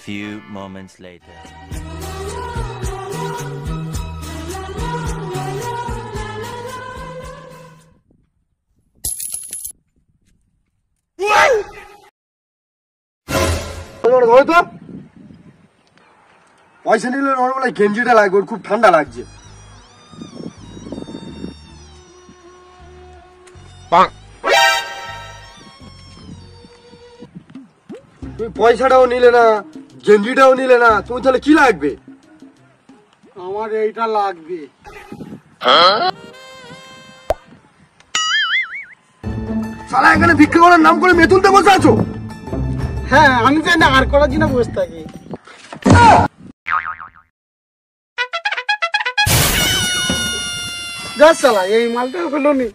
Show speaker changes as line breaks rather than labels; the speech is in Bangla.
few moments later.
পয়সা নিলে নর্মাল গেঞ্জিটা লাগবে, ওর খুব ঠান্ডা লাগছে। তুমি পয়সাটাও নিলে না, গেঞ্জিটাও নিলে না, তুমি তাহলে কি লাগবে?
আমার এইটা লাগবে।
সালা এখানে ভিক্ষা করার নাম করে মেতুলতে বসে আছো?
হ্যাঁ, আমি চাই না আর করার জন্য বসে থাকি। যা শালা, এই মালটা হলো নি।